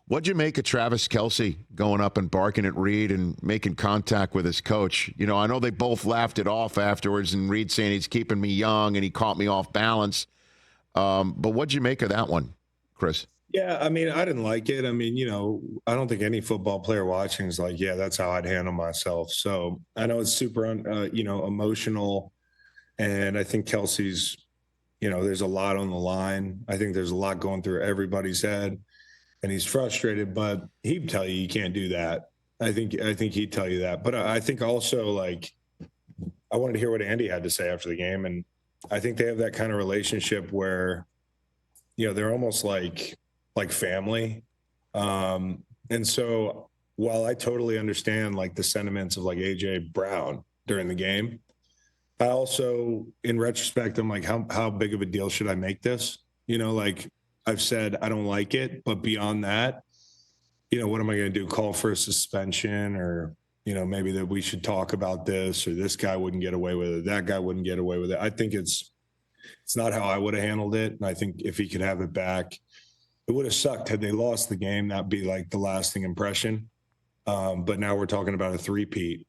What'd you make of Travis Kelce going up and barking at Reid and making contact with his coach? You know, I know they both laughed it off afterwards, and Reid saying he's keeping me young and he caught me off balance. But what'd you make of that one, Chris? Yeah, I mean, I didn't like it. I mean, I don't think any football player watching is like, yeah, that's how I'd handle myself. So I know it's super, emotional. And I think Kelsey's, there's a lot on the line. I think there's a lot going through everybody's head. And he's frustrated, but he'd tell you can't do that. I think he'd tell you that. But I think also, like, I wanted to hear what Andy had to say after the game. And I think they have that kind of relationship where, they're almost like family. And so while I totally understand like the sentiments of like AJ Brown during the game, I also, in retrospect, I'm like, how big of a deal should I make this? Like I've said, I don't like it, but beyond that, what am I going to do? Call for a suspension, or, maybe that we should talk about this, or this guy wouldn't get away with it, that guy wouldn't get away with it. I think it's not how I would have handled it. And I think if he could have it back, it would have sucked had they lost the game. That'd be like the lasting impression. But now we're talking about a three-peat.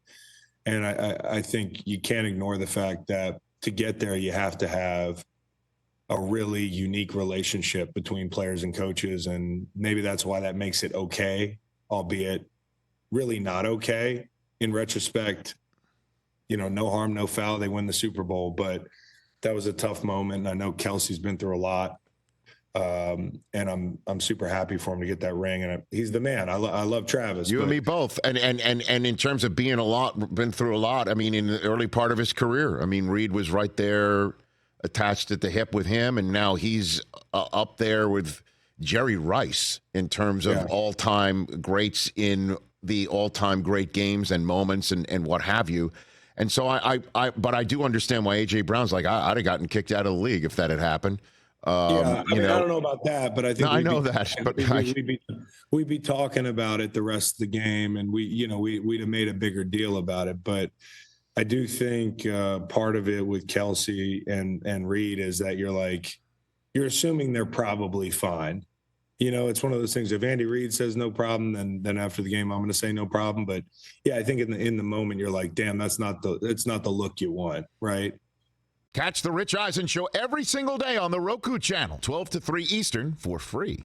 And I think you can't ignore the fact that to get there, you have to have a really unique relationship between players and coaches. And maybe that's why that makes it okay, albeit really not okay. In retrospect, no harm, no foul. They win the Super Bowl, but that was a tough moment. And I know Kelce's been through a lot. And I'm super happy for him to get that ring. And he's the man. I love Travis. You and me both. And in terms of been through a lot, I mean, in the early part of his career, I mean, Reid was right there attached at the hip with him. And now he's up there with Jerry Rice in terms of all-time greats in the all-time great games and moments and what have you. And so but I do understand why A.J. Brown's like, I'd have gotten kicked out of the league if that had happened. I don't know about that, but I think I know that. But we'd be talking about it the rest of the game, and we'd have made a bigger deal about it. But I do think part of it with Kelce and Reid is that you're assuming they're probably fine. It's one of those things. If Andy Reid says no problem, then after the game I'm going to say no problem. But yeah, I think in the moment you're like, damn, it's not the look you want, right? Catch the Rich Eisen Show every single day on the Roku channel, 12 to 3 Eastern, for free.